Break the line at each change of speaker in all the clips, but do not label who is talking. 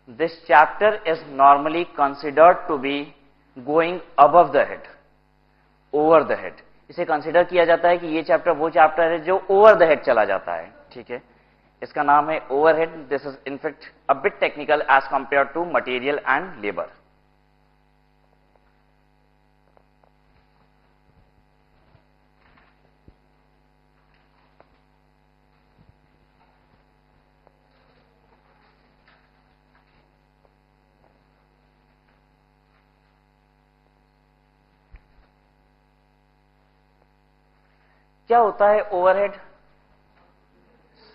this chapter is normally considered to be going above the head, over the head. इसे consider किया जाता है कि ये चैप्टर वो चैप्टर है जो ओवर द हेड चला जाता है, ठीक है। इसका नाम है overhead. This is in fact a bit technical as compare to material and labour. क्या होता है overhead?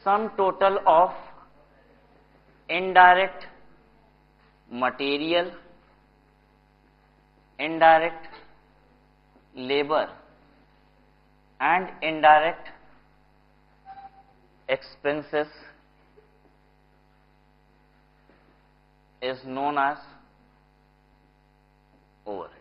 Sum total of indirect material, indirect labour and indirect expenses is known as overhead.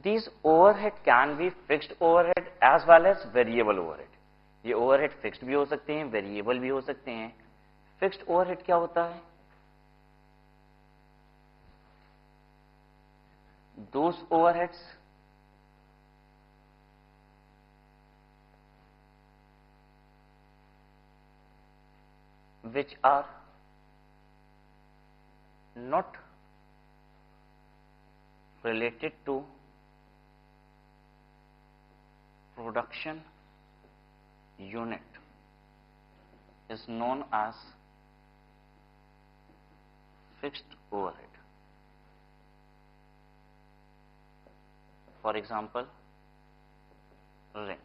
These overhead can be fixed overhead as well as variable overhead. ये overhead fixed भी हो सकते हैं, variable भी हो सकते हैं। Fixed overhead क्या होता है? Those overheads which are not related to production unit is known as fixed overhead. For example, rent.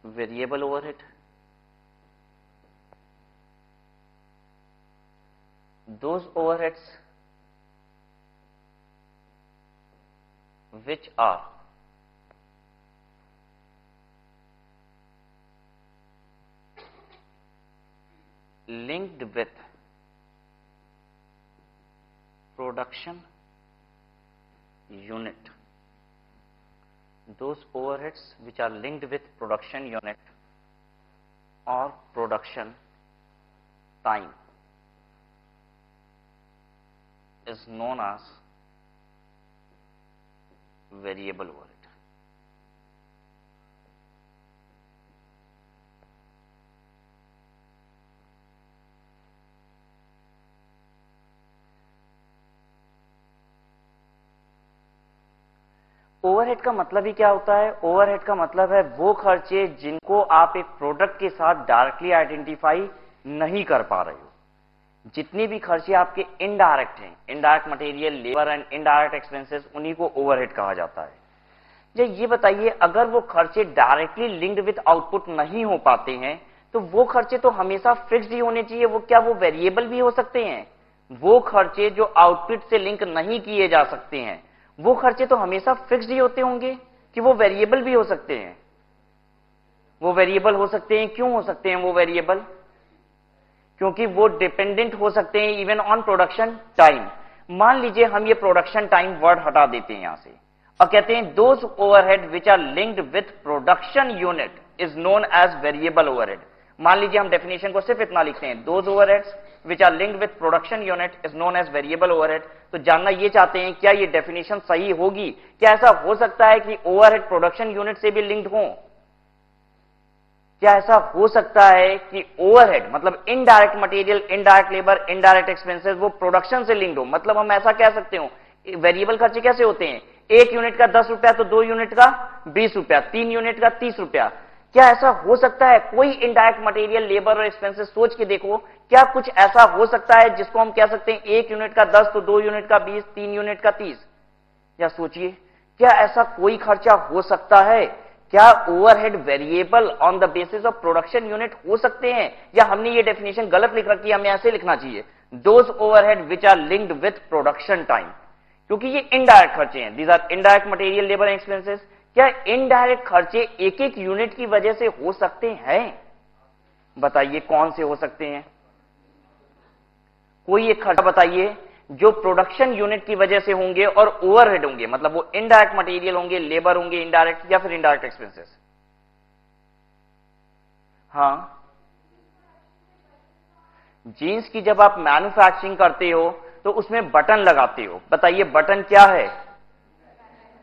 Variable overhead, those overheads which are linked with production unit. Those overheads which are linked with production unit or production time is known as variable overhead. Overhead का मतलब ही क्या होता है? Overhead का मतलब है वो खर्चे जिनको आप एक प्रोडक्ट के साथ डायरेक्टली आइडेंटिफाई नहीं कर पा रहे हो। जितनी भी खर्चे आपके इनडायरेक्ट हैं, indirect material, labour and indirect expenses, उन्हीं को ओवरहेड कहा जाता है। ये बताइए, अगर वो खर्चे डायरेक्टली लिंक्ड विद आउटपुट नहीं हो पाते हैं तो वो खर्चे तो हमेशा फिक्स्ड ही होने चाहिए। वो क्या वो वेरिएबल भी हो सकते हैं? वो खर्चे जो आउटपुट से लिंक नहीं किए जा सकते हैं वो खर्चे तो हमेशा फिक्स्ड ही होते होंगे कि वो वेरिएबल भी हो सकते हैं? वो वेरिएबल हो सकते हैं। क्यों हो सकते हैं वो वेरिएबल? क्योंकि वो डिपेंडेंट हो सकते हैं इवन ऑन प्रोडक्शन टाइम। मान लीजिए हम ये प्रोडक्शन टाइम वर्ड हटा देते हैं यहां से और कहते हैं those overhead which are linked with production unit is known as variable overhead. मान लीजिए हम डेफिनेशन को सिर्फ इतना लिखते हैं, those overheads which are linked with production unit is known as variable overhead. तो जानना ये चाहते हैं क्या ये डेफिनेशन सही होगी? क्या ऐसा हो सकता है कि ओवरहेड प्रोडक्शन यूनिट से भी लिंक्ड हो? क्या ऐसा हो सकता है कि ओवरहेड मतलब indirect material, indirect labour, indirect expenses वो प्रोडक्शन से लिंक्ड हो? मतलब हम ऐसा कह सकते हो, वेरिएबल खर्चे कैसे होते हैं? 1 यूनिट का 10 रुपया तो 2 यूनिट का 20 रुपया, 3 यूनिट का 30 रुपया। क्या ऐसा हो सकता है? कोई इनडायरेक्ट मटेरियल, लेबर और एक्सपेंसेस सोच के देखो, क्या कुछ ऐसा हो सकता है जिसको हम कह सकते हैं 1 यूनिट का 10 तो 2 यूनिट का 20, 3 यूनिट का 30? या सोचिए, क्या ऐसा कोई खर्चा हो सकता है? क्या overhead variable on the basis of production unit हो सकते हैं? या हमने ये डेफिनेशन गलत लिख रखी है, हमें ऐसे लिखना चाहिए, those overhead which are linked with production time, क्योंकि ये इनडायरेक्ट खर्चे हैं। These are indirect material, labour and expenses. क्या इनडायरेक्ट खर्चे एक एक यूनिट की वजह से हो सकते हैं? बताइए कौन से हो सकते हैं? कोई एक खर्चा बताइए जो प्रोडक्शन यूनिट की वजह से होंगे और ओवरहेड होंगे, मतलब वो इनडायरेक्ट मटेरियल होंगे, लेबर होंगे इनडायरेक्ट, या फिर इनडायरेक्ट एक्सपेंसेस। हाँ, जीन्स की जब आप मैन्युफैक्चरिंग करते हो तो उसमें बटन लगाते हो, बताइए बटन क्या है?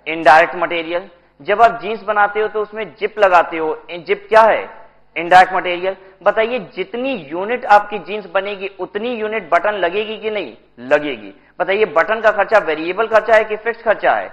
Indirect material. जब आप जीन्स बनाते हो तो उसमें जिप लगाते हो, जिप क्या है? Indirect material. बताइए जितनी यूनिट आपकी जीन्स बनेगी उतनी यूनिट बटन लगेगी कि नहीं? लगेगी। बताइए बटन का खर्चा वेरिएबल खर्चा है कि फिक्स्ड खर्चा है?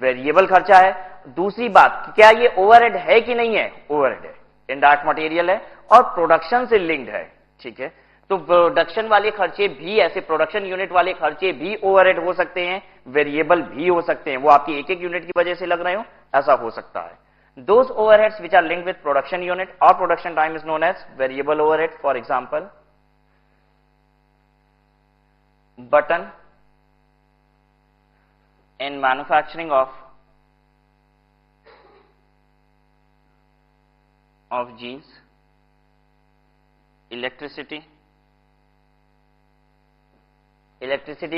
वेरिएबल खर्चा है। दूसरी बात, क्या ये ओवरहेड है कि नहीं है? ओवरहेड है, इनडायरेक्ट मटेरियल है और प्रोडक्शन से लिंक्ड है। ठीक है, तो प्रोडक्शन वाले खर्चे भी, ऐसे प्रोडक्शन यूनिट वाले खर्चे भी ओवरहेड हो सकते हैं, वेरिएबल भी हो सकते हैं, वो आपकी एक एक यूनिट की वजह से लग रहे हो, ऐसा हो सकता है। Those overheads which are linked with production unit or production time is known as variable overhead. For example, button in manufacturing of jeans, electricity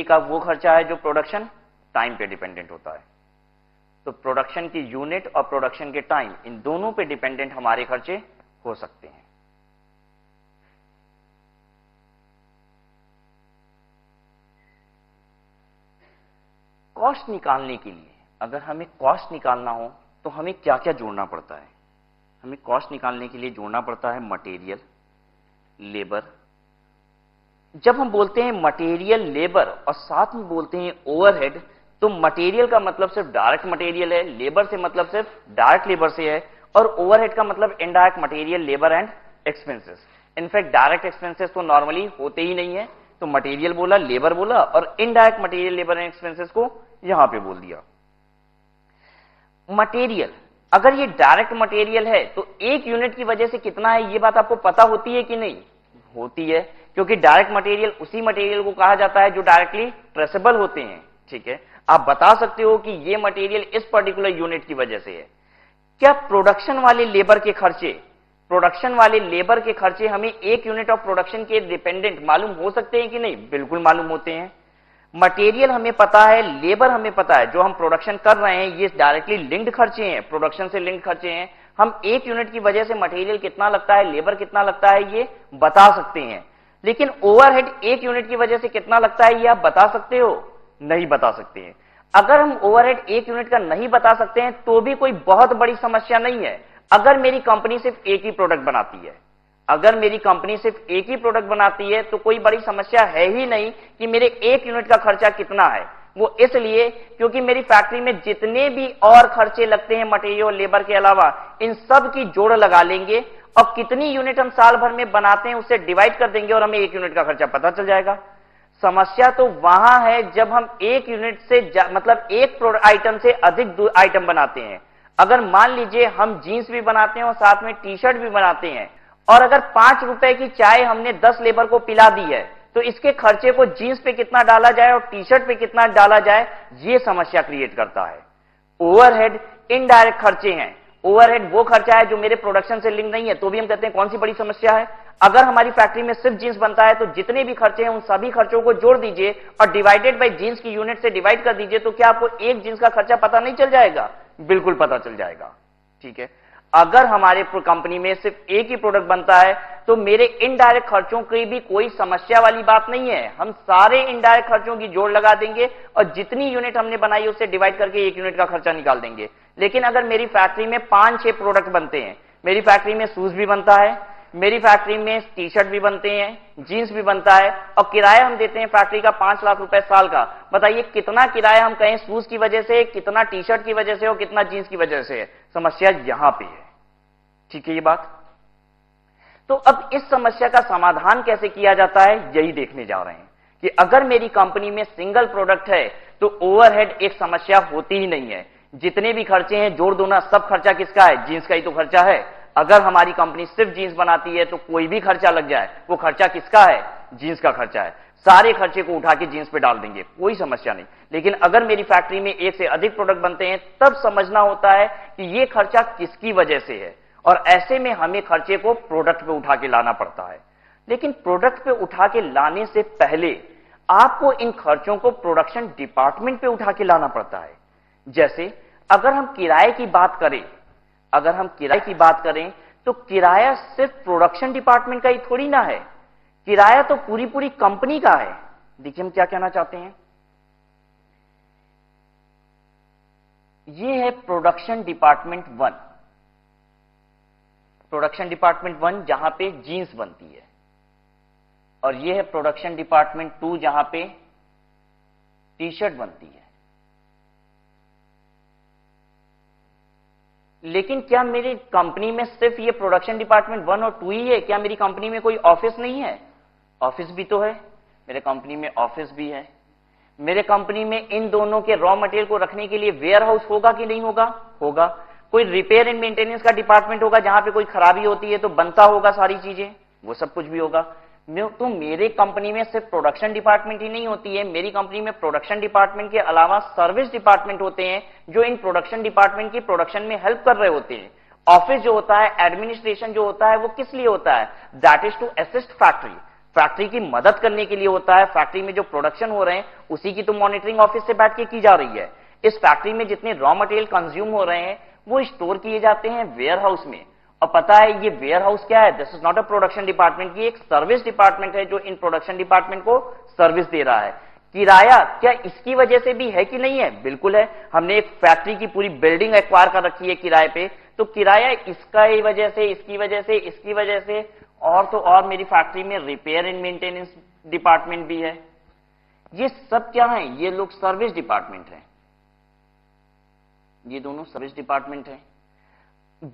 का वो खर्चा है जो प्रोडक्शन टाइम पे डिपेंडेंट होता है। तो प्रोडक्शन की यूनिट और प्रोडक्शन के टाइम, इन दोनों पे डिपेंडेंट हमारे खर्चे हो सकते हैं। कॉस्ट निकालने के लिए, अगर हमें कॉस्ट निकालना हो तो हमें क्या क्या जोड़ना पड़ता है? हमें कॉस्ट निकालने के लिए जोड़ना पड़ता है मटेरियल, लेबर। जब हम बोलते हैं मटेरियल, लेबर और साथ में बोलते हैं ओवरहेड, तो मटेरियल का मतलब सिर्फ डायरेक्ट मटेरियल है, लेबर से मतलब सिर्फ डायरेक्ट लेबर से है, और ओवरहेड का मतलब indirect material, labour and expenses. In fact direct expenses तो नॉर्मली होते ही नहीं है, तो मटेरियल बोला, लेबर बोला और indirect material, labour and expenses को यहां पे बोल दिया। मटेरियल, अगर ये डायरेक्ट मटेरियल है तो एक यूनिट की वजह से कितना है, ये बात आपको पता होती है कि नहीं? होती है, क्योंकि डायरेक्ट मटेरियल उसी मटेरियल को कहा जाता है जो डायरेक्टली ट्रेसेबल होते हैं। ठीक है, आप बता सकते हो कि ये मटेरियल इस पर्टिकुलर यूनिट की वजह से है। क्या प्रोडक्शन वाले लेबर के खर्चे हमें एक यूनिट ऑफ प्रोडक्शन के डिपेंडेंट मालूम हो सकते हैं कि नहीं? बिल्कुल मालूम होते हैं। मटेरियल हमें पता है, लेबर हमें पता है, जो हम प्रोडक्शन कर रहे हैं ये डायरेक्टली लिंक्ड खर्चे हैं, प्रोडक्शन से लिंक्ड खर्चे हैं। हम एक यूनिट की वजह से मटेरियल कितना लगता है, लेबर कितना लगता है, ये बता सकते हैं। लेकिन ओवरहेड एक यूनिट की वजह से कितना लगता है, ये आप बता सकते हो? नहीं बता सकते हैं। अगर हम ओवरहेड एक यूनिट का नहीं बता सकते हैं तो भी कोई बहुत बड़ी समस्या नहीं है। अगर मेरी कंपनी सिर्फ एक ही प्रोडक्ट बनाती है, तो कोई बड़ी समस्या है ही नहीं कि मेरे एक यूनिट का खर्चा कितना है। वो इसलिए क्योंकि मेरी फैक्ट्री में जितने भी और खर्चे लगते हैं मटेरियल, लेबर के अलावा, इन सब की जोड़ लगा लेंगे और कितनी यूनिट हम साल भर में बनाते हैं उससे डिवाइड कर देंगे और हमें एक यूनिट का खर्चा पता चल जाएगा। समस्या तो वहां है जब हम एक यूनिट से मतलब एक आइटम से अधिक आइटम बनाते हैं। अगर मान लीजिए हम जीन्स भी बनाते हैं और साथ में टी शर्ट भी बनाते हैं, और अगर 5 रुपए की चाय हमने 10 लेबर को पिला दी है, तो इसके खर्चे को जीन्स पे कितना डाला जाए और टी शर्ट पे कितना डाला जाए, ये समस्या क्रिएट करता है। ओवरहेड इनडायरेक्ट खर्चे हैं। ओवरहेड वो खर्चा है जो मेरे प्रोडक्शन से लिंक नहीं है, तो भी हम कहते हैं कौन सी बड़ी समस्या है। अगर हमारी फैक्ट्री में सिर्फ जीन्स बनता है तो जितने भी खर्चे हैं उन सभी खर्चों को जोड़ दीजिए और डिवाइडेड बाय जीन्स की यूनिट से डिवाइड कर दीजिए, तो क्या आपको एक जीन्स का खर्चा पता नहीं चल जाएगा? बिल्कुल पता चल जाएगा। ठीक है, अगर हमारे कंपनी में सिर्फ एक ही प्रोडक्ट बनता है तो मेरे इनडायरेक्ट खर्चों की भी कोई समस्या वाली बात नहीं है। हम सारे इनडायरेक्ट खर्चों की जोड़ लगा देंगे और जितनी यूनिट हमने बनाई उससे डिवाइड करके एक यूनिट का खर्चा निकाल देंगे। लेकिन अगर मेरी फैक्ट्री में 5-6 प्रोडक्ट बनते हैं, मेरी फैक्ट्री में शूज भी बनता है, मेरी फैक्ट्री में टी शर्ट भी बनते हैं, जीन्स भी बनता है, और किराया हम देते हैं फैक्ट्री का 5 लाख रुपए साल का, बताइए कितना किराया हम कहें शूज की वजह से, कितना टी शर्ट की वजह से और कितना जीन्स की वजह से है? समस्या यहां पे है। ठीक है ये बात। तो अब इस समस्या का समाधान कैसे किया जाता है, यही देखने जा रहे हैं कि अगर मेरी कंपनी में सिंगल प्रोडक्ट है तो ओवरहेड एक समस्या होती ही नहीं है। जितने भी खर्चे हैं जोड़ दो ना, सब खर्चा किसका है? जीन्स का ही तो खर्चा है। अगर हमारी कंपनी सिर्फ जीन्स बनाती है तो कोई भी खर्चा लग जाए, वो खर्चा किसका है? जीन्स का खर्चा है। सारे खर्चे को उठा के जींस पे डाल देंगे, कोई समस्या नहीं। लेकिन अगर मेरी फैक्ट्री में एक से अधिक प्रोडक्ट बनते हैं, तब समझना होता है कि ये खर्चा किसकी वजह से है, और ऐसे में हमें खर्चे को प्रोडक्ट पे उठा के लाना पड़ता है। लेकिन प्रोडक्ट पे उठा के लाने से पहले आपको इन खर्चों को प्रोडक्शन डिपार्टमेंट पे उठा के लाना पड़ता है। जैसे अगर हम किराए की बात करें, तो किराया सिर्फ प्रोडक्शन डिपार्टमेंट का ही थोड़ी ना है, किराया तो पूरी पूरी कंपनी का है। देखिए हम क्या कहना चाहते हैं, ये है प्रोडक्शन डिपार्टमेंट 1, जहां पे जीन्स बनती है, और ये है प्रोडक्शन डिपार्टमेंट 2 जहां पे टी शर्ट बनती है। लेकिन क्या मेरी कंपनी में सिर्फ ये प्रोडक्शन डिपार्टमेंट 1 और 2 ही है? क्या मेरी कंपनी में कोई ऑफिस नहीं है? ऑफिस भी तो है, मेरे कंपनी में ऑफिस भी है। मेरे कंपनी में इन दोनों के रॉ मटेरियल को रखने के लिए वेयर हाउस होगा कि नहीं होगा? होगा। कोई रिपेयर एंड मेंटेनेंस का डिपार्टमेंट होगा, जहां पे कोई खराबी होती है तो बनता होगा सारी चीजें, वो सब कुछ भी होगा। तो मेरे कंपनी में सिर्फ प्रोडक्शन डिपार्टमेंट ही नहीं होती है, मेरी कंपनी में प्रोडक्शन डिपार्टमेंट के अलावा सर्विस डिपार्टमेंट होते हैं, जो इन प्रोडक्शन डिपार्टमेंट की प्रोडक्शन में हेल्प कर रहे होते हैं। ऑफिस जो होता है, एडमिनिस्ट्रेशन जो होता है, वो किस लिए होता है? That is to assist factory की मदद करने के लिए होता है। फैक्ट्री में जो प्रोडक्शन हो रहे हैं उसी की तो मॉनिटरिंग ऑफिस से बैठ के की जा रही है। इस फैक्ट्री में जितने रॉ मटेरियल कंज्यूम हो रहे हैं वो स्टोर किए जाते हैं वेयर हाउस में, और पता है ये वेयर हाउस क्या है? This is not a production department, की एक सर्विस डिपार्टमेंट है जो इन प्रोडक्शन डिपार्टमेंट को सर्विस दे रहा है। किराया क्या इसकी वजह से भी है कि नहीं है? बिल्कुल है। हमने एक फैक्ट्री की पूरी बिल्डिंग एक्वायर कर रखी है किराए पे, तो किराया इसका ही वजह से, इसकी वजह से, इसकी वजह से, और तो और मेरी फैक्ट्री में रिपेयर एंड मेंटेनेंस डिपार्टमेंट भी है। ये सब क्या है? ये लोग सर्विस डिपार्टमेंट है, ये दोनों सर्विस डिपार्टमेंट है।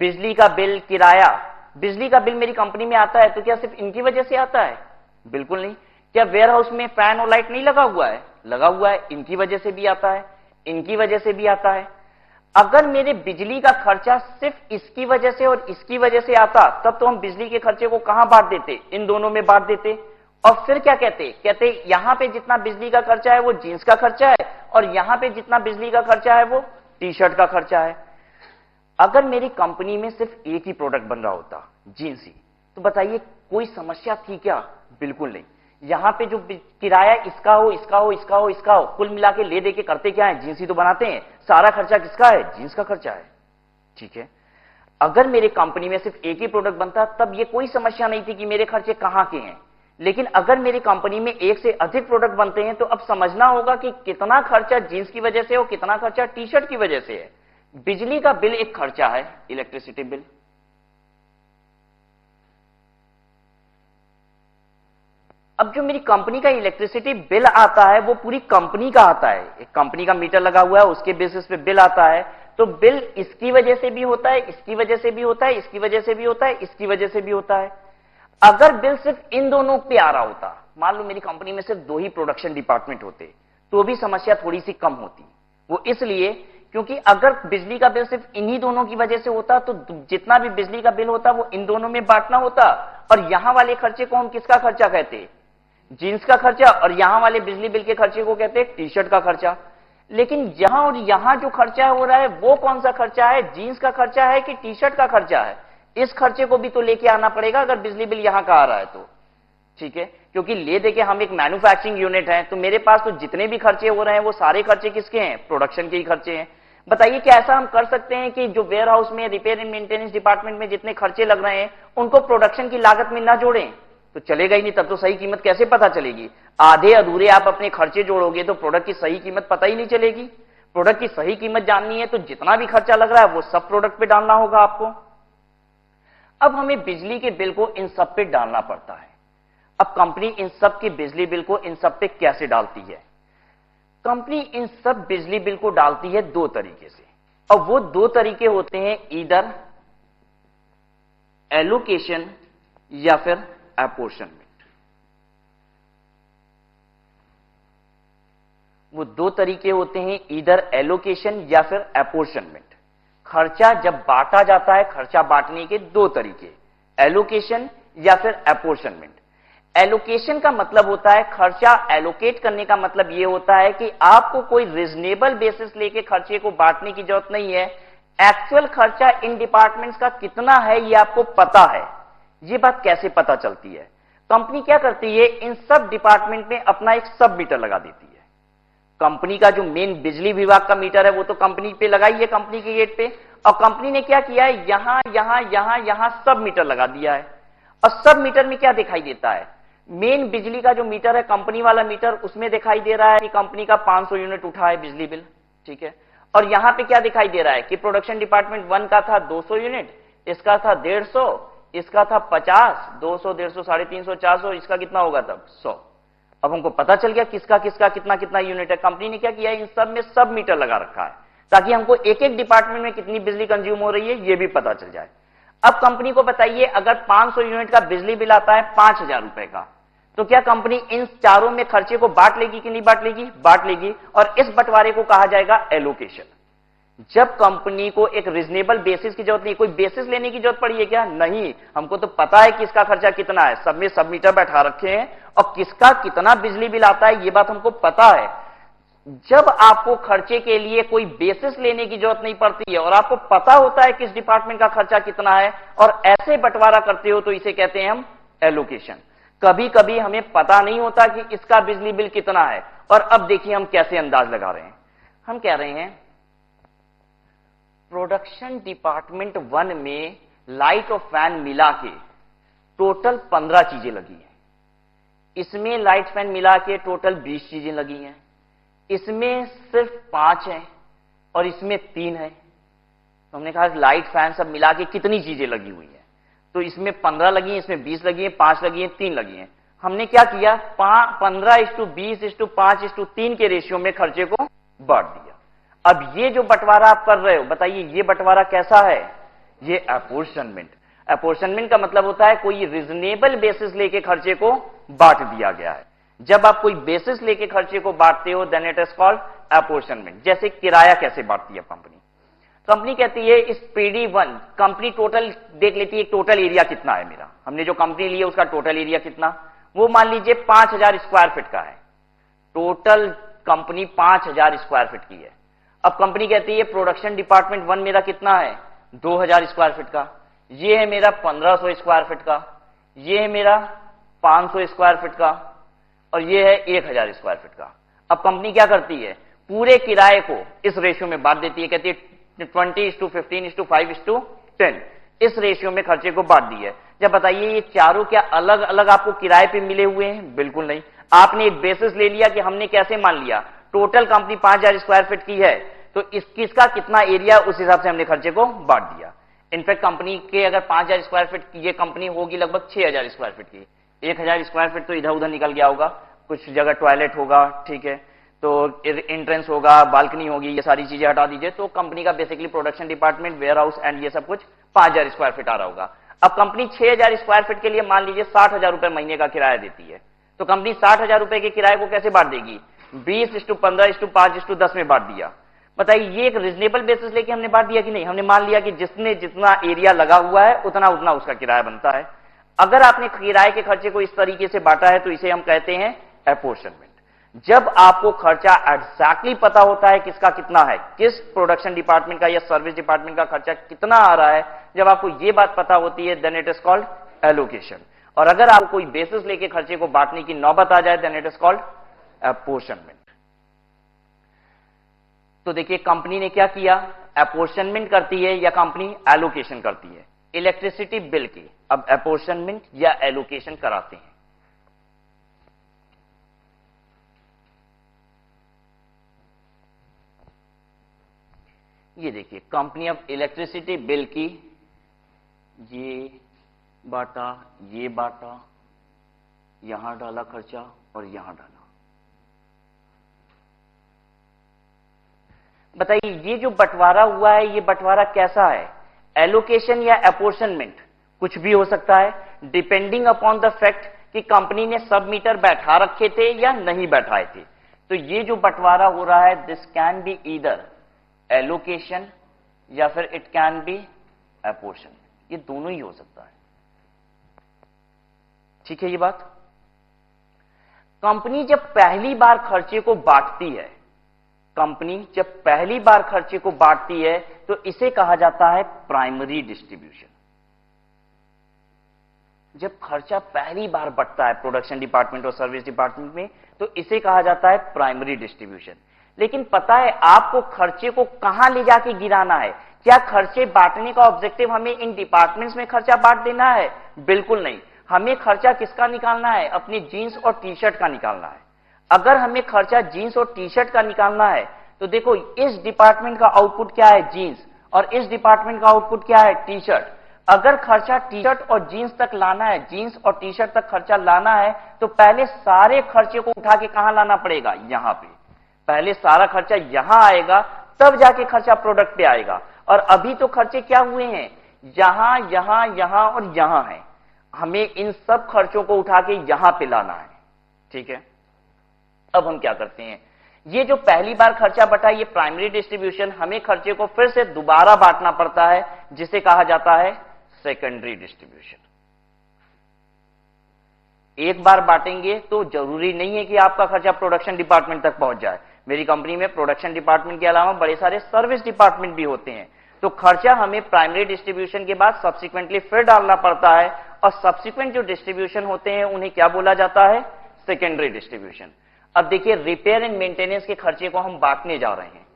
बिजली का बिल, किराया, बिजली का बिल मेरी कंपनी में आता है तो क्या सिर्फ इनकी वजह से आता है? बिल्कुल नहीं। क्या वेयर हाउस में फैन और लाइट नहीं लगा हुआ है? लगा हुआ है, इनकी वजह से भी आता है, इनकी वजह से भी आता है। अगर मेरे बिजली का खर्चा सिर्फ इसकी वजह से और इसकी वजह से आता, तब तो हम बिजली के खर्चे को कहां बांट देते? इन दोनों में बांट देते। और फिर क्या कहते यहां पे जितना बिजली का खर्चा है वो जीन्स का खर्चा है, और यहां पे जितना बिजली का खर्चा है वो टी शर्ट का खर्चा है। अगर मेरी कंपनी में सिर्फ एक ही प्रोडक्ट बन रहा होता, जीन्स ही, तो बताइए कोई समस्या थी क्या? बिल्कुल नहीं। यहां पे जो किराया इसका हो, इसका हो, इसका हो, इसका हो, कुल मिला के ले दे के करते क्या है? जीन्स ही तो बनाते हैं। सारा खर्चा किसका है? जीन्स का खर्चा है। ठीक है। अगर मेरे कंपनी में सिर्फ एक ही प्रोडक्ट बनता, तब ये कोई समस्या नहीं थी कि मेरे खर्चे कहां के हैं। लेकिन अगर मेरी कंपनी में एक से अधिक प्रोडक्ट बनते हैं, तो अब समझना होगा कि कितना खर्चा जीन्स की वजह से और कितना खर्चा टी शर्ट की वजह से है। बिजली का बिल एक खर्चा है, इलेक्ट्रिसिटी बिल। अब जो मेरी कंपनी का इलेक्ट्रिसिटी बिल आता है वो पूरी कंपनी का आता है। एक कंपनी का मीटर लगा हुआ है, उसके बेसिस पे बिल आता है। तो बिल इसकी वजह से भी होता है, इसकी वजह से भी होता है, इसकी वजह से भी होता है, इसकी वजह से भी होता है। अगर बिल सिर्फ इन दोनों पे आ रहा होता, मान लो मेरी कंपनी में सिर्फ 2 ही प्रोडक्शन डिपार्टमेंट होते, तो भी समस्या थोड़ी सी कम होती। वो इसलिए क्योंकि अगर बिजली का बिल सिर्फ इन्हीं दोनों की वजह से होता, तो जितना भी बिजली का बिल होता वो इन दोनों में बांटना होता, और यहां वाले खर्चे को हम किसका खर्चा कहते? जीन्स का खर्चा। और यहां वाले बिजली बिल के खर्चे को कहते हैं टी शर्ट का खर्चा। लेकिन यहां और यहां जो खर्चा हो रहा है वो कौन सा खर्चा है? जीन्स का खर्चा है कि टी शर्ट का खर्चा है? इस खर्चे को भी तो लेके आना पड़ेगा अगर बिजली बिल यहां का आ रहा है तो। ठीक है, क्योंकि ले देके हम एक मैन्युफैक्चरिंग यूनिट है, तो मेरे पास तो जितने भी खर्चे हो रहे हैं वो सारे खर्चे किसके हैं? प्रोडक्शन के ही खर्चे हैं। बताइए क्या ऐसा हम कर सकते हैं कि जो वेयर हाउस में, रिपेयर एंड मेंटेनेंस डिपार्टमेंट में जितने खर्चे लग रहे हैं उनको प्रोडक्शन की लागत में ना जोड़ें? तो चलेगा ही नहीं। तब तो सही कीमत कैसे पता चलेगी? आधे अधूरे आप अपने खर्चे जोड़ोगे तो प्रोडक्ट की सही कीमत पता ही नहीं चलेगी। प्रोडक्ट की सही कीमत जाननी है तो जितना भी खर्चा लग रहा है वो सब प्रोडक्ट पे डालना होगा आपको। अब हमें बिजली के बिल को इन सब पे डालना पड़ता है। अब कंपनी इन सब के बिजली बिल को इन सब पे कैसे डालती है? कंपनी इन सब बिजली बिल को डालती है 2 तरीके से, और वो 2 तरीके होते हैं ईदर एलोकेशन या फिर अपॉर्शनमेंट। वो 2 तरीके होते हैं, ईदर एलोकेशन या फिर अपॉर्शनमेंट। खर्चा जब बांटा जाता है, खर्चा बांटने के 2 तरीके, एलोकेशन या फिर अपॉर्शनमेंट। एलोकेशन का मतलब होता है, खर्चा एलोकेट करने का मतलब यह होता है कि आपको कोई रीजनेबल बेसिस लेके खर्चे को बांटने की जरूरत नहीं है। एक्चुअल खर्चा इन डिपार्टमेंट्स का कितना है ये आपको पता है। ये बात कैसे पता चलती है? कंपनी क्या करती है, इन सब डिपार्टमेंट में अपना एक सब मीटर लगा देती है। कंपनी का जो मेन बिजली विभाग का मीटर है वो तो कंपनी पे लगाई है, कंपनी के गेट पे, और कंपनी ने क्या किया है, यहां यहां यहां यहां सब मीटर लगा दिया है। और सब मीटर में क्या दिखाई देता है, मेन बिजली का जो मीटर है कंपनी वाला मीटर, उसमें दिखाई दे रहा है कि कंपनी का 500 यूनिट उठा है बिजली बिल, ठीक है। और यहां पे क्या दिखाई दे रहा है कि प्रोडक्शन डिपार्टमेंट 1 का था 200 यूनिट, इसका था 150, इसका था 50, 200, 150, 350, 400, इसका कितना होगा तब 100। अब हमको पता चल गया किसका किसका कितना कितना यूनिट है। कंपनी ने क्या किया है, इन सब में सब मीटर लगा रखा है ताकि हमको एक एक डिपार्टमेंट में कितनी बिजली कंज्यूम हो रही है ये भी पता चल जाए। अब कंपनी को बताइए, अगर 500 यूनिट का बिजली बिल आता है 5,000 रुपए का, तो क्या कंपनी इन चारों में खर्चे को बांट लेगी कि नहीं बांट लेगी? बांट लेगी। और इस बंटवारे को कहा जाएगा एलोकेशन। जब कंपनी को एक रीजनेबल बेसिस की जरूरत नहीं, कोई बेसिस लेने की जरूरत पड़ी है क्या? नहीं, हमको तो पता है किसका खर्चा कितना है, सब में सब मीटर बैठा रखे हैं और किसका कितना बिजली बिल आता है ये बात हमको पता है। जब आपको खर्चे के लिए कोई बेसिस लेने की जरूरत नहीं पड़ती है और आपको पता होता है किस डिपार्टमेंट का खर्चा कितना है और ऐसे बंटवारा करते हो, तो इसे कहते हैं हम एलोकेशन। कभी कभी हमें पता नहीं होता कि इसका बिजली बिल कितना है, और अब देखिए हम कैसे अंदाज लगा रहे हैं। हम कह रहे हैं प्रोडक्शन डिपार्टमेंट 1 में लाइट और फैन मिला के टोटल 15 चीजें लगी हैं। इसमें लाइट फैन मिला के टोटल 20 चीजें लगी हैं। इसमें सिर्फ 5 हैं और इसमें 3 है। तो हमने कहा लाइट फैन सब मिला के कितनी चीजें लगी हुई हैं, तो इसमें 15 लगी हैं, इसमें 20 लगी हैं, 5 लगी हैं, 3 लगी हैं। हमने क्या किया, 15:20:5:3 के रेशियो में खर्चे को बांट दिया। अब ये जो बंटवारा आप कर रहे हो, बताइए ये बंटवारा कैसा है? ये अपॉर्शनमेंट। अपॉर्शनमेंट का मतलब होता है कोई रीजनेबल बेसिस लेके खर्चे को बांट दिया गया है। जब आप कोई बेसिस लेके खर्चे को बांटते हो then it is called apportionment. जैसे किराया कैसे बांटती है कंपनी? कंपनी कहती है इस PD1 कंपनी टोटल देख लेती है टोटल एरिया कितना है मेरा, हमने जो कंपनी ली है उसका टोटल एरिया कितना, वो मान लीजिए 5,000 स्क्वायर फीट का है। टोटल कंपनी 5,000 स्क्वायर फीट की है। अब कंपनी कहती है प्रोडक्शन डिपार्टमेंट 1 मेरा कितना है, 2,000 स्क्वायर फीट का, ये है मेरा 1,500 स्क्वायर फीट का, ये है मेरा 500 स्क्वायर फीट का, और ये है 1,000 स्क्वायर फीट का। अब कंपनी क्या करती है, पूरे किराए को इस रेशियो में बांट देती है, कहती है 20:15:5:10 इस रेशियो में खर्चे को बांट दी है। जब बताइए ये चारों क्या अलग अलग आपको किराए पे मिले हुए हैं? बिल्कुल नहीं। आपने एक बेसिस ले लिया कि हमने कैसे मान लिया टोटल कंपनी 5,000 स्क्वायर फीट की है, तो किसका कितना एरिया उस हिसाब से हमने खर्चे को बांट दिया। इनफैक्ट कंपनी के अगर 5,000 स्क्वायर फीट की ये कंपनी होगी लगभग 6,000 स्क्वायर फीट की, 1,000 स्क्वायर फीट तो इधर उधर निकल गया होगा, कुछ जगह टॉयलेट होगा, ठीक है, तो एंट्रेंस होगा, बालकनी होगी, ये सारी चीजें हटा दीजिए, तो कंपनी का basically production department, warehouse and ये सब कुछ 5,000 स्क्वायर फीट आ रहा होगा। अब कंपनी 6,000 स्क्वायर फीट के लिए मान लीजिए 60,000 रुपए महीने का किराया देती है, तो कंपनी 60,000 रुपए के किराए को कैसे बांट देगी? 20:15:5:10 में बांट दिया। बताइए ये एक रीजनेबल बेसिस लेके हमने बांट दिया कि नहीं? हमने मान लिया कि जिसने जितना एरिया लगा हुआ है उतना उतना उसका किराया बनता है। अगर आपने किराए के खर्चे को इस तरीके से बांटा है तो इसे हम कहते हैं अपॉर्शनमेंट। जब आपको खर्चा एग्जैक्टली पता होता है किसका कितना है, किस प्रोडक्शन डिपार्टमेंट का या सर्विस डिपार्टमेंट का खर्चा कितना आ रहा है, जब आपको ये बात पता होती है then it is called allocation. और अगर आपको कोई बेसिस लेके खर्चे को बांटने की नौबत आ जाए then it is called apportionment. तो देखिए कंपनी ने क्या किया, अपॉर्शनमेंट करती है या कंपनी एलोकेशन करती है इलेक्ट्रिसिटी बिल की। अब अपॉर्शनमेंट या एलोकेशन कराते हैं। ये देखिए कंपनी अब इलेक्ट्रिसिटी बिल की ये बांटा, ये बांटा, यहां डाला खर्चा और यहां डाला। बताइए ये जो बंटवारा हुआ है ये बंटवारा कैसा है, एलोकेशन या अपॉर्शनमेंट? कुछ भी हो सकता है डिपेंडिंग अपॉन द फैक्ट कि कंपनी ने सब मीटर बैठा रखे थे या नहीं बैठाए थे। तो ये जो बंटवारा हो रहा है this can be either allocation या फिर इट कैन बी अपॉर्शनमेंट, ये दोनों ही हो सकता है। ठीक है ये बात? कंपनी जब पहली बार खर्चे को बांटती है, कंपनी जब पहली बार खर्चे को बांटती है तो इसे कहा जाता है प्राइमरी डिस्ट्रीब्यूशन। जब खर्चा पहली बार बढ़ता है प्रोडक्शन डिपार्टमेंट और सर्विस डिपार्टमेंट में तो इसे कहा जाता है प्राइमरी डिस्ट्रीब्यूशन। लेकिन पता है आपको खर्चे को कहां ले जाके गिराना है? क्या खर्चे बांटने का ऑब्जेक्टिव हमें इन डिपार्टमेंट्स में खर्चा बांट देना है? बिल्कुल नहीं। हमें खर्चा किसका निकालना है? अपनी जीन्स और टी शर्ट का निकालना है। अगर हमें खर्चा जीन्स और टी शर्ट का निकालना है तो देखो इस डिपार्टमेंट का आउटपुट क्या है? जीन्स, और इस डिपार्टमेंट का आउटपुट क्या है? T shirt. अगर खर्चा टी शर्ट और जीन्स तक लाना है, जीन्स और टी शर्ट तक खर्चा लाना है तो पहले सारे खर्चे को उठा के कहां लाना पड़ेगा? यहां पे। पहले सारा खर्चा यहां आएगा तब जाके खर्चा प्रोडक्ट पे आएगा। और अभी तो खर्चे क्या हुए हैं? यहां, यहां, यहां और यहां है। हमें इन सब खर्चों को उठा के यहां पे लाना है। ठीक है, अब हम क्या करते हैं? ये जो पहली बार खर्चा बटा ये प्राइमरी डिस्ट्रीब्यूशन, हमें खर्चे को फिर से दोबारा बांटना पड़ता है जिसे कहा जाता है सेकेंडरी डिस्ट्रीब्यूशन। एक बार बांटेंगे तो जरूरी नहीं है कि आपका खर्चा प्रोडक्शन डिपार्टमेंट तक पहुंच जाए। मेरी कंपनी में प्रोडक्शन डिपार्टमेंट के अलावा बड़े सारे सर्विस डिपार्टमेंट भी होते हैं। तो खर्चा हमें प्राइमरी डिस्ट्रीब्यूशन के बाद सब्सिक्वेंटली फिर डालना पड़ता है और सब्सिक्वेंट जो डिस्ट्रीब्यूशन होते हैं उन्हें क्या बोला जाता है? Secondary distribution. अब देखिए रिपेयर एंड मेंटेनेंस के खर्चे को हम बांटने जा रहे हैं।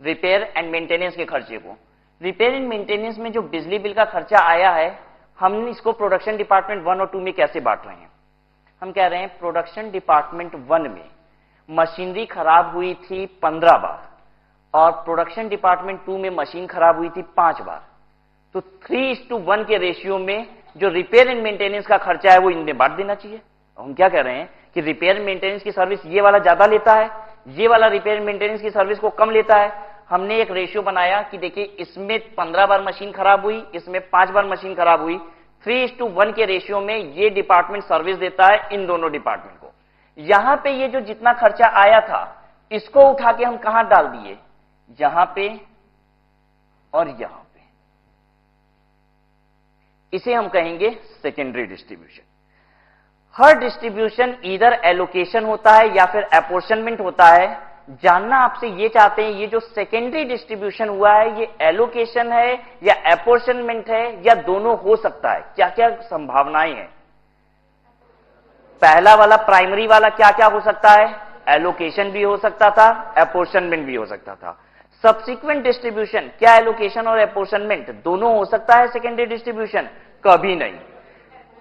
रिपेयर एंड मेंटेनेंस के खर्चे को, रिपेयर एंड मेंटेनेंस में जो बिजली बिल का खर्चा आया है हम इसको प्रोडक्शन डिपार्टमेंट 1 और 2 में कैसे बांट रहे हैं? हम कह रहे हैं प्रोडक्शन डिपार्टमेंट 1 में मशीनरी खराब हुई थी 15 बार और प्रोडक्शन डिपार्टमेंट 2 में मशीन खराब हुई थी 5 बार। तो 3:1 के रेशियो में जो रिपेयर एंड मेंटेनेंस का खर्चा है वो इनमें बांट देना चाहिए। हम क्या कह रहे हैं कि रिपेयर एंड मेंटेनेंस की सर्विस ये वाला ज्यादा लेता है, ये वाला रिपेयर एंड मेंटेनेंस की सर्विस को कम लेता है। हमने एक रेशियो बनाया कि देखिए इसमें 15 बार मशीन खराब हुई, इसमें 5 बार मशीन खराब हुई। 3:1 के रेशियो में ये डिपार्टमेंट सर्विस देता है इन दोनों डिपार्टमेंट को। यहां पे ये जो जितना खर्चा आया था इसको उठा के हम कहां डाल दिए? यहां पे और यहां पे। इसे हम कहेंगे सेकेंडरी डिस्ट्रीब्यूशन। हर डिस्ट्रीब्यूशन इधर एलोकेशन होता है या फिर अपोर्शनमेंट होता है। जानना आपसे ये चाहते हैं ये जो सेकेंडरी डिस्ट्रीब्यूशन हुआ है ये एलोकेशन है या अपोर्शनमेंट है या दोनों हो सकता है? क्या क्या संभावनाएं हैं? पहला वाला प्राइमरी वाला क्या क्या हो सकता है? एलोकेशन भी हो सकता था, अपोर्शनमेंट भी हो सकता था। सब्सिक्वेंट डिस्ट्रीब्यूशन क्या एलोकेशन और अपोर्शनमेंट दोनों हो सकता है सेकेंडरी डिस्ट्रीब्यूशन? कभी नहीं।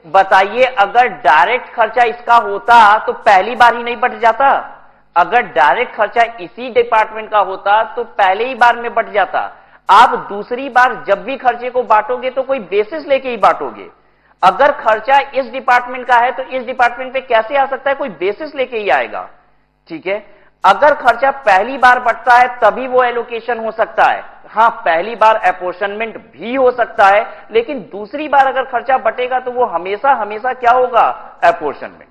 बताइए अगर डायरेक्ट खर्चा इसका होता तो पहली बार ही नहीं बट जाता? अगर डायरेक्ट खर्चा इसी डिपार्टमेंट का होता तो पहले ही बार में बट जाता। आप दूसरी बार जब भी खर्चे को बांटोगे तो कोई बेसिस लेके ही बांटोगे। अगर खर्चा इस डिपार्टमेंट का है तो इस डिपार्टमेंट पे कैसे आ सकता है? कोई बेसिस लेके ही आएगा। ठीक है, अगर खर्चा पहली बार बढ़ता है तभी वो एलोकेशन हो सकता है। हां, पहली बार अपोर्शनमेंट भी हो सकता है, लेकिन दूसरी बार अगर खर्चा बटेगा तो वो हमेशा हमेशा क्या होगा? अपोर्शनमेंट।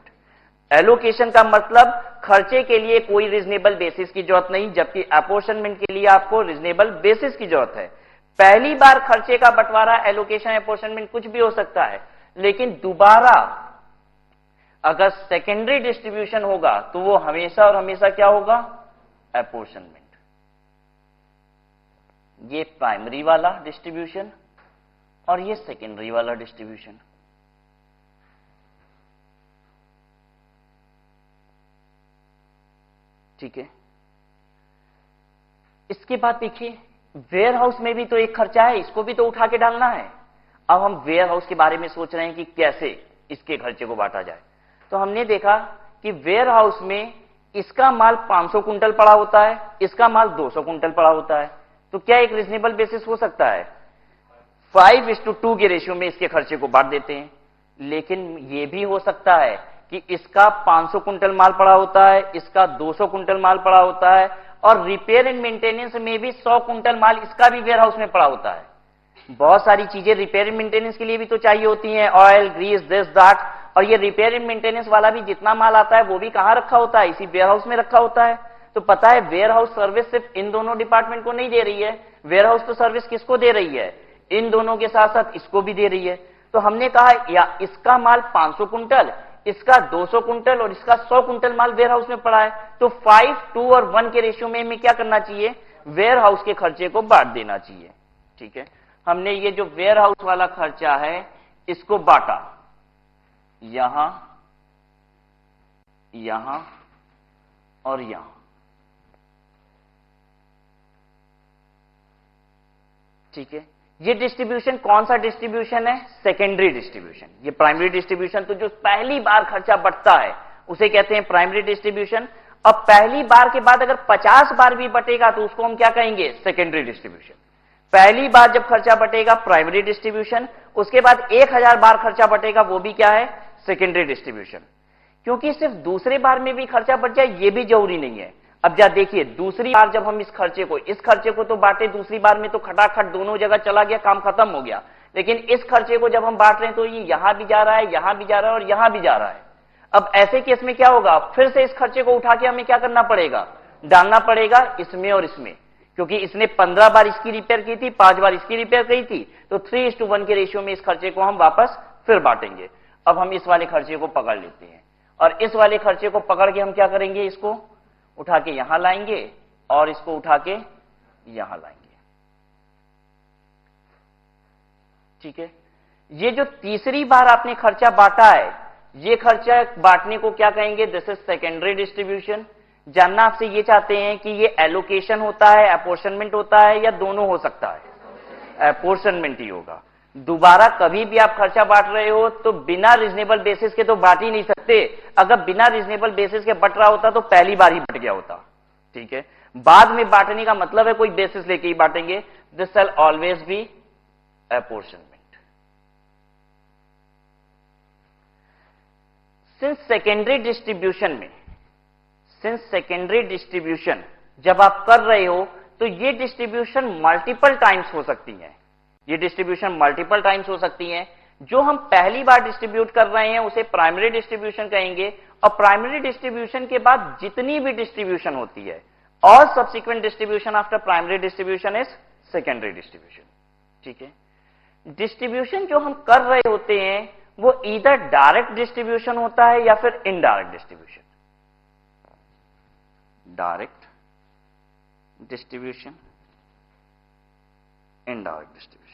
एलोकेशन का मतलब खर्चे के लिए कोई रीजनेबल बेसिस की जरूरत नहीं, जबकि अपोर्शनमेंट के लिए आपको रीजनेबल बेसिस की जरूरत है। पहली बार खर्चे का बंटवारा एलोकेशन अपोर्शनमेंट कुछ भी हो सकता है, लेकिन दोबारा अगर सेकेंडरी डिस्ट्रीब्यूशन होगा तो वो हमेशा और हमेशा क्या होगा? अपोर्शनमेंट। ये प्राइमरी वाला डिस्ट्रीब्यूशन और ये सेकेंडरी वाला डिस्ट्रीब्यूशन। ठीक है, इसके बाद देखिए वेयर हाउस में भी तो एक खर्चा है, इसको भी तो उठा के डालना है। अब हम वेयर हाउस के बारे में सोच रहे हैं कि कैसे इसके खर्चे को बांटा जाए। तो हमने देखा कि वेयर हाउस में इसका माल 500 कुंटल पड़ा होता है, इसका माल 200 कुंटल पड़ा होता है। तो क्या एक रीजनेबल बेसिस हो सकता है? 5:2 के रेशियो में इसके खर्चे को बांट देते हैं। लेकिन यह भी हो सकता है कि इसका 500 कुंटल माल पड़ा होता है, इसका 200 कुंटल माल पड़ा होता है और रिपेयर एंड मेंटेनेंस में भी 100 कुंटल माल इसका भी वेयर हाउस में पड़ा होता है। बहुत सारी चीजें रिपेयर एंड मेंटेनेंस के लिए भी तो चाहिए होती हैं, ऑयल, ग्रीस, दिस दैट। और ये रिपेयर एंड मेंटेनेंस वाला भी जितना माल आता है वो भी कहां रखा होता है? इसी वेयर हाउस में रखा होता है। तो पता है वेयर हाउस सर्विस सिर्फ इन दोनों डिपार्टमेंट को नहीं दे रही है, वेयर हाउस तो सर्विस किसको दे रही है? इन दोनों के साथ साथ इसको भी दे रही है। तो हमने कहा या इसका माल 500 कुंटल, इसका 200 कुंटल और इसका 100 कुंटल माल वेयर हाउस में पड़ा है, तो 5, 2 और 1 के रेशियो में हमें क्या करना चाहिए, वेयर हाउस के खर्चे को बांट देना चाहिए। ठीक है, हमने ये जो वेयर हाउस वाला खर्चा है इसको बांटा, यहां, यहां और यहां। ठीक है, ये डिस्ट्रीब्यूशन कौन सा डिस्ट्रीब्यूशन है, सेकेंडरी डिस्ट्रीब्यूशन। ये प्राइमरी डिस्ट्रीब्यूशन तो जो पहली बार खर्चा बढ़ता है उसे कहते हैं प्राइमरी डिस्ट्रीब्यूशन। अब पहली बार के बाद अगर 50 बार भी बटेगा तो उसको हम क्या कहेंगे, सेकेंडरी डिस्ट्रीब्यूशन। पहली बार जब खर्चा बटेगा प्राइमरी डिस्ट्रीब्यूशन, उसके बाद 1000 बार खर्चा बटेगा वो भी क्या है, सेकेंडरी डिस्ट्रीब्यूशन। क्योंकि सिर्फ दूसरे बार में भी खर्चा बढ़ जाए ये भी जरूरी नहीं है। अब जा देखिए, दूसरी बार जब हम इस खर्चे को तो बांटे, दूसरी बार में तो खटाखट दोनों जगह चला गया, काम खत्म हो गया। लेकिन इस खर्चे को जब हम बांट रहे हैं तो ये यहां भी जा रहा है, यहां भी जा रहा है और यहां भी जा रहा है। अब ऐसे केस में क्या होगा, फिर से इस खर्चे को उठा के हमें क्या करना पड़ेगा, डालना पड़ेगा इसमें और इसमें, क्योंकि इसने 15 बार इसकी रिपेयर की थी, 5 बार इसकी रिपेयर की थी, तो 3:1 के रेशियो में इस खर्चे को हम वापस फिर बांटेंगे। अब हम इस वाले खर्चे को पकड़ लेते हैं और इस वाले खर्चे को पकड़ के हम क्या करेंगे, इसको उठा के यहां लाएंगे और इसको उठा के यहां लाएंगे। ठीक है, ये जो तीसरी बार आपने खर्चा बांटा है, ये खर्चा बांटने को क्या कहेंगे, दिस इज सेकेंडरी डिस्ट्रीब्यूशन। जानना आपसे ये चाहते हैं कि ये एलोकेशन होता है, अपोर्शनमेंट होता है, या दोनों हो सकता है, अपोर्शनमेंट ही होगा। दोबारा कभी भी आप खर्चा बांट रहे हो तो बिना रीजनेबल बेसिस के तो बांट ही नहीं सकते। अगर बिना रीजनेबल बेसिस के बट रहा होता तो पहली बार ही बट गया होता। ठीक है, बाद में बांटने का मतलब है कोई बेसिस लेके ही बांटेंगे। This shell always be apportionment. Since secondary distribution जब आप कर रहे हो तो ये डिस्ट्रीब्यूशन मल्टीपल टाइम्स हो सकती है, ये डिस्ट्रीब्यूशन मल्टीपल टाइम्स हो सकती हैं। जो हम पहली बार डिस्ट्रीब्यूट कर रहे हैं उसे प्राइमरी डिस्ट्रीब्यूशन कहेंगे, और प्राइमरी डिस्ट्रीब्यूशन के बाद जितनी भी डिस्ट्रीब्यूशन होती है और subsequent distribution after primary distribution is secondary distribution. ठीक है, डिस्ट्रीब्यूशन जो हम कर रहे होते हैं वो ईदर डायरेक्ट डिस्ट्रीब्यूशन होता है या फिर indirect distribution. Direct distribution, indirect distribution.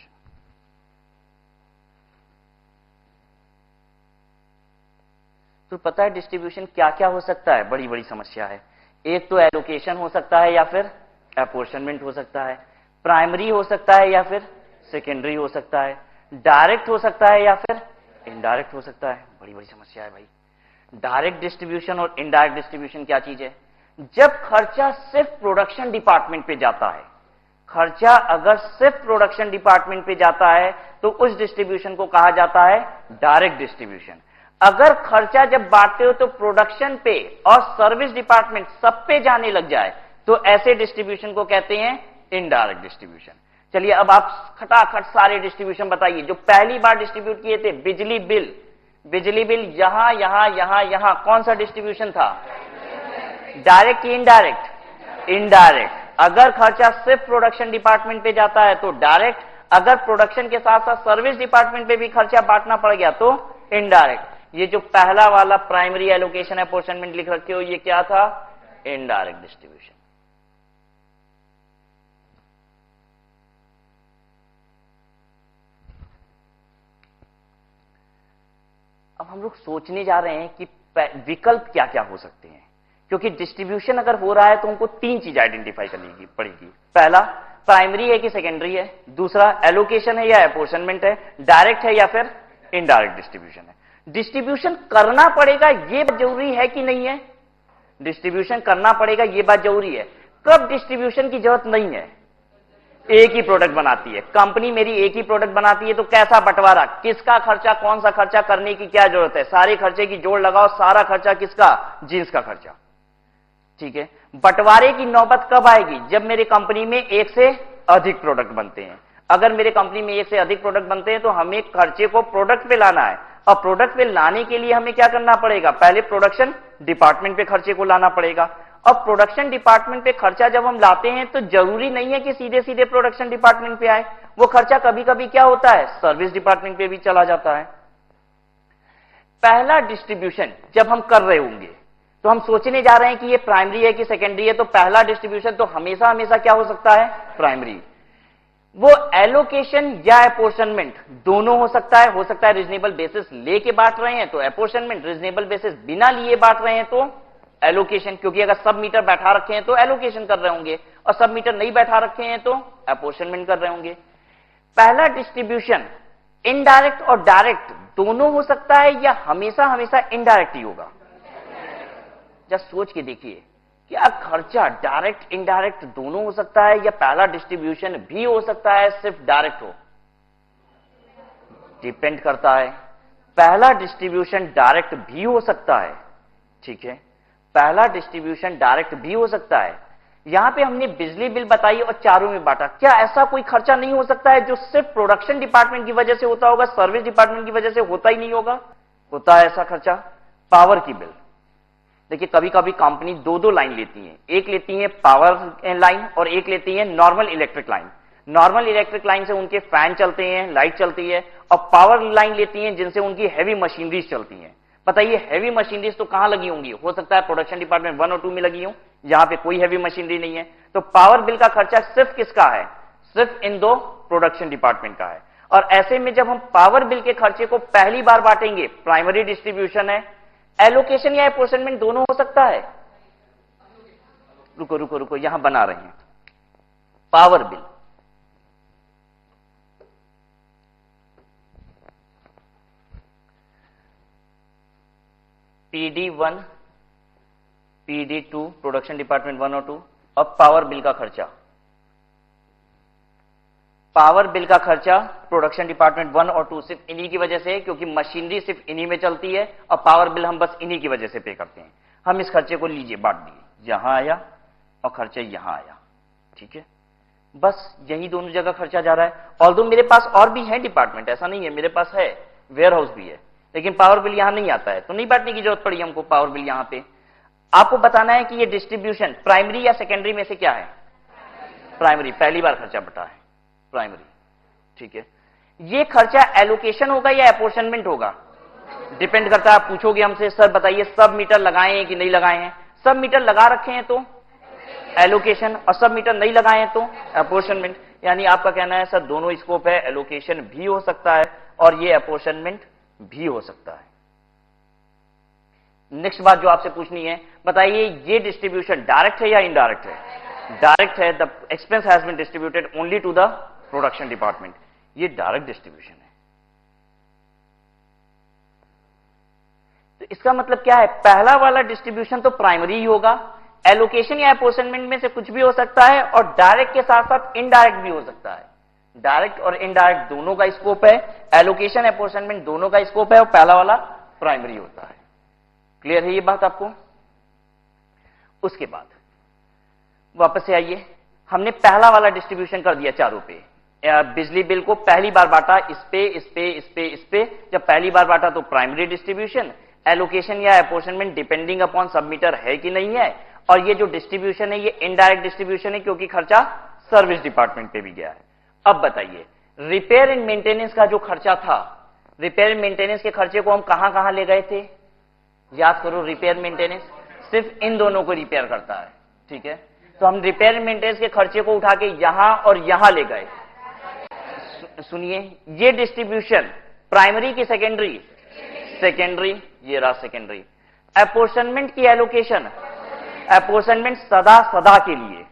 तो पता है डिस्ट्रीब्यूशन क्या क्या हो सकता है, बड़ी बड़ी समस्या है। एक तो एलोकेशन हो सकता है या फिर अपोर्शनमेंट हो सकता है, प्राइमरी हो सकता है या फिर सेकेंडरी हो सकता है, डायरेक्ट हो सकता है या फिर इनडायरेक्ट हो सकता है। बड़ी बड़ी समस्या है भाई। डायरेक्ट डिस्ट्रीब्यूशन और इनडायरेक्ट डिस्ट्रीब्यूशन क्या चीज है, जब खर्चा सिर्फ प्रोडक्शन डिपार्टमेंट पे जाता है, खर्चा अगर सिर्फ प्रोडक्शन डिपार्टमेंट पे जाता है तो उस डिस्ट्रीब्यूशन को कहा जाता है डायरेक्ट डिस्ट्रीब्यूशन। अगर खर्चा जब बांटते हो तो प्रोडक्शन पे और सर्विस डिपार्टमेंट सब पे जाने लग जाए तो ऐसे डिस्ट्रीब्यूशन को कहते हैं इनडायरेक्ट डिस्ट्रीब्यूशन। चलिए अब आप खटाखट सारे डिस्ट्रीब्यूशन बताइए जो पहली बार डिस्ट्रीब्यूट किए थे। बिजली बिल यहां यहां यहां यहां, कौन सा डिस्ट्रीब्यूशन था, डायरेक्ट की इनडायरेक्ट, इनडायरेक्ट। अगर खर्चा सिर्फ प्रोडक्शन डिपार्टमेंट पे जाता है तो डायरेक्ट, अगर प्रोडक्शन के साथ साथ सर्विस डिपार्टमेंट पे भी खर्चा बांटना पड़ गया तो इनडायरेक्ट। ये जो पहला वाला प्राइमरी एलोकेशन अपोर्शनमेंट लिख रखे हो ये क्या था, इनडायरेक्ट डिस्ट्रीब्यूशन। अब हम लोग सोचने जा रहे हैं कि विकल्प क्या क्या हो सकते हैं, क्योंकि डिस्ट्रीब्यूशन अगर हो रहा है तो हमको 3 चीज आइडेंटिफाई करनी पड़ेगी। पहला, प्राइमरी है कि सेकेंडरी है, दूसरा एलोकेशन है या अपोर्शनमेंट है, डायरेक्ट है या फिर इनडायरेक्ट डिस्ट्रीब्यूशन है। डिस्ट्रीब्यूशन करना पड़ेगा ये बात जरूरी है कि नहीं है, डिस्ट्रीब्यूशन करना पड़ेगा ये बात जरूरी है। कब डिस्ट्रीब्यूशन की जरूरत नहीं है, एक ही प्रोडक्ट बनाती है कंपनी, मेरी एक ही प्रोडक्ट बनाती है तो कैसा बंटवारा, किसका खर्चा, कौन सा खर्चा करने की क्या जरूरत है, सारे खर्चे की जोड़ लगाओ, सारा खर्चा किसका, जींस का खर्चा। ठीक है, बंटवारे की नौबत कब आएगी, जब मेरी कंपनी में एक से अधिक प्रोडक्ट बनते हैं। अगर मेरे कंपनी में एक से अधिक प्रोडक्ट बनते हैं तो हमें खर्चे को प्रोडक्ट पे लाना है, और प्रोडक्ट पे लाने के लिए हमें क्या करना पड़ेगा, पहले प्रोडक्शन डिपार्टमेंट पे खर्चे को लाना पड़ेगा। अब प्रोडक्शन डिपार्टमेंट पे खर्चा जब हम लाते हैं तो जरूरी नहीं है कि सीधे सीधे प्रोडक्शन डिपार्टमेंट पे आए, वो खर्चा कभी कभी क्या होता है, सर्विस डिपार्टमेंट पे भी चला जाता है। पहला डिस्ट्रीब्यूशन जब हम कर रहे होंगे तो हम सोचने जा रहे हैं कि ये प्राइमरी है कि सेकेंडरी है, तो पहला डिस्ट्रीब्यूशन तो हमेशा हमेशा क्या हो सकता है? प्राइमरी। वो एलोकेशन या एपोर्शनमेंट दोनों हो सकता है रीजनेबल बेसिस लेके बांट रहे हैं तो एपोर्शनमेंट, रीजनेबल बेसिस बिना लिए बांट रहे हैं तो एलोकेशन, क्योंकि अगर सब मीटर बैठा रखे हैं तो एलोकेशन कर रहे होंगे और सब मीटर नहीं बैठा रखे हैं तो एपोर्शनमेंट कर रहे होंगे। पहला डिस्ट्रीब्यूशन इनडायरेक्ट और डायरेक्ट दोनों हो सकता है या हमेशा हमेशा इनडायरेक्ट ही होगा? जस्ट सोच के देखिए, क्या खर्चा डायरेक्ट इनडायरेक्ट दोनों हो सकता है या पहला डिस्ट्रीब्यूशन भी हो सकता है सिर्फ डायरेक्ट हो? डिपेंड करता है। पहला डिस्ट्रीब्यूशन डायरेक्ट भी हो सकता है, ठीक है, पहला डिस्ट्रीब्यूशन डायरेक्ट भी हो सकता है। यहां पे हमने बिजली बिल बताई और चारों में बांटा, क्या ऐसा कोई खर्चा नहीं हो सकता है जो सिर्फ प्रोडक्शन डिपार्टमेंट की वजह से होता होगा, सर्विस डिपार्टमेंट की वजह से होता ही नहीं होगा? होता है ऐसा खर्चा। पावर की बिल देखिए, कभी कभी कंपनी दो दो लाइन लेती है, एक लेती है पावर लाइन और एक लेती है normal electric line. Normal electric line से उनके फैन चलते हैं, लाइट चलती है, और पावर लाइन लेती हैं जिनसे उनकी हैवी मशीनरीज चलती हैं। बताइए हैवी मशीनरीज तो कहां लगी होंगी? हो सकता है प्रोडक्शन डिपार्टमेंट 1 और 2 में लगी हो, जहां पे कोई हैवी मशीनरी नहीं है। तो पावर बिल का खर्चा सिर्फ किसका है? सिर्फ इन दो प्रोडक्शन डिपार्टमेंट का है। और ऐसे में जब हम पावर बिल के खर्चे को पहली बार बांटेंगे, प्राइमरी डिस्ट्रीब्यूशन है, एलोकेशन या एपोर्शनमेंट दोनों हो सकता है? रुको रुको रुको, यहां बना रहे हैं। Power bill, PD1, PD2 production department 1 और 2, और पावर बिल का खर्चा। पावर बिल का खर्चा प्रोडक्शन डिपार्टमेंट 1 और 2 सिर्फ इन्हीं की वजह से, क्योंकि मशीनरी सिर्फ इन्हीं में चलती है, और पावर बिल हम बस इन्हीं की वजह से पे करते हैं। हम इस खर्चे को लीजिए, बांट दिए, यहां आया और खर्चा यहां आया, ठीक है, बस यही दोनों जगह खर्चा जा रहा है। ऑल्दो मेरे पास और भी है डिपार्टमेंट, ऐसा नहीं है, मेरे पास है वेयर हाउस भी है, लेकिन पावर बिल यहां नहीं आता है, तो नहीं बांटने की जरूरत पड़ी हमको पावर बिल यहां पे। आपको बताना है कि ये डिस्ट्रीब्यूशन प्राइमरी या सेकेंडरी में से क्या है? प्राइमरी, पहली बार खर्चा बटा है प्राइमरी, ठीक है। ये खर्चा एलोकेशन होगा या एपोर्शनमेंट होगा? डिपेंड करता है। आप पूछोगे हमसे, सर बताइए सब मीटर लगाए हैं कि नहीं लगाए हैं? सब मीटर लगा रखे हैं तो एलोकेशन, और सब मीटर नहीं लगाए हैं तो एपोर्शनमेंट। यानी आपका कहना है सर दोनों स्कोप है, एलोकेशन भी हो सकता है और ये एपोर्शनमेंट भी हो सकता है। नेक्स्ट बात जो आपसे पूछनी है, बताइए ये डिस्ट्रीब्यूशन डायरेक्ट है या इनडायरेक्ट है? डायरेक्ट है। The expense has been distributed only to the production department, ये डायरेक्ट डिस्ट्रीब्यूशन है। तो इसका मतलब क्या है? पहला वाला डिस्ट्रीब्यूशन तो प्राइमरी ही होगा, एलोकेशन या एपोर्शनमेंट में से कुछ भी हो सकता है, और डायरेक्ट के साथ साथ इनडायरेक्ट भी हो सकता है। डायरेक्ट और इनडायरेक्ट दोनों का स्कोप है, एलोकेशन एपोर्शनमेंट दोनों का स्कोप है, और पहला वाला प्राइमरी होता है। क्लियर है ये बात आपको? उसके बाद वापस से आइए, हमने पहला वाला डिस्ट्रीब्यूशन कर दिया चारों पे। बिजली बिल को पहली बार बांटा, इस पे इस पे इस पे इस पे। जब पहली बार बांटा तो प्राइमरी डिस्ट्रीब्यूशन, एलोकेशन या एपोर्शनमेंट डिपेंडिंग अपॉन सबमीटर है कि नहीं है, और ये जो डिस्ट्रीब्यूशन है ये इनडायरेक्ट डिस्ट्रीब्यूशन है, क्योंकि खर्चा सर्विस डिपार्टमेंट पे भी गया है। अब बताइए, रिपेयर एंड मेंटेनेंस का जो खर्चा था, रिपेयर एंड मेंटेनेंस के खर्चे को हम कहां कहां ले गए थे? याद करो, रिपेयर मेंटेनेंस सिर्फ इन दोनों को रिपेयर करता है, ठीक है। तो हम रिपेयर एंड मेंटेनेंस के खर्चे को उठा के यहां और यहां ले गए। सुनिए, ये डिस्ट्रीब्यूशन प्राइमरी की सेकेंडरी? सेकेंडरी, ये रहा सेकेंडरी। एपोर्शनमेंट की एलोकेशन, एपोर्शनमेंट सदा सदा के लिए,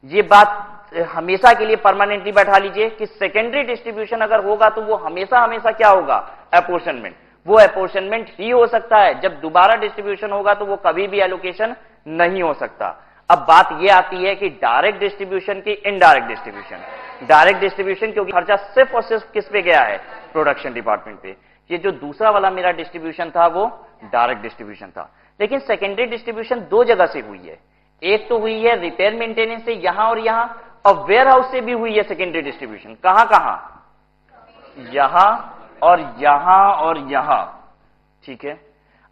ये बात हमेशा के लिए परमानेंटली बैठा लीजिए कि सेकेंडरी डिस्ट्रीब्यूशन अगर होगा तो वो हमेशा हमेशा क्या होगा? एपोर्शनमेंट। वो एपोर्शनमेंट ही हो सकता है, जब दोबारा डिस्ट्रीब्यूशन होगा तो वो कभी भी एलोकेशन नहीं हो सकता। अब बात ये आती है कि डायरेक्ट डिस्ट्रीब्यूशन की इनडायरेक्ट डिस्ट्रीब्यूशन। डायरेक्ट डिस्ट्रीब्यूशन क्योंकि खर्चा सिर्फ और सिर्फ किस पे गया है? प्रोडक्शन डिपार्टमेंट पे। ये जो दूसरा वाला मेरा डिस्ट्रीब्यूशन था वो डायरेक्ट डिस्ट्रीब्यूशन था। लेकिन सेकेंडरी डिस्ट्रीब्यूशन दो जगह से हुई है, एक तो हुई है रिपेयर मेंटेनेंस से यहां और यहां, और वेयर हाउस से भी हुई है सेकेंडरी डिस्ट्रीब्यूशन। कहां कहां? यहां और यहां और यहां, ठीक है।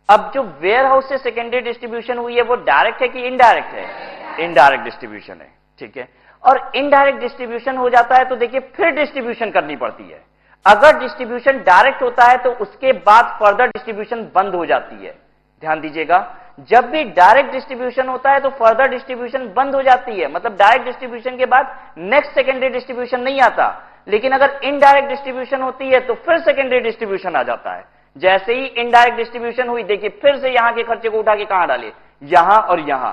अब जो वेयर हाउस से सेकेंडरी डिस्ट्रीब्यूशन हुई है वो डायरेक्ट है कि इनडायरेक्ट है? इनडायरेक्ट डिस्ट्रीब्यूशन है, ठीक है। और इनडायरेक्ट डिस्ट्रीब्यूशन हो जाता है तो देखिए फिर डिस्ट्रीब्यूशन करनी पड़ती है। अगर डिस्ट्रीब्यूशन डायरेक्ट होता है तो उसके बाद फर्दर डिस्ट्रीब्यूशन बंद हो जाती है। ध्यान दीजिएगा, जब भी डायरेक्ट डिस्ट्रीब्यूशन होता है तो फर्दर डिस्ट्रीब्यूशन बंद हो जाती है, मतलब डायरेक्ट डिस्ट्रीब्यूशन के बाद नेक्स्ट सेकेंडरी डिस्ट्रीब्यूशन नहीं आता। लेकिन अगर इनडायरेक्ट डिस्ट्रीब्यूशन होती है तो फिर सेकेंडरी डिस्ट्रीब्यूशन आ जाता है। जैसे ही इनडायरेक्ट डिस्ट्रीब्यूशन हुई, देखिए फिर से यहां के खर्चे को उठा के कहां डाले, यहां और यहां।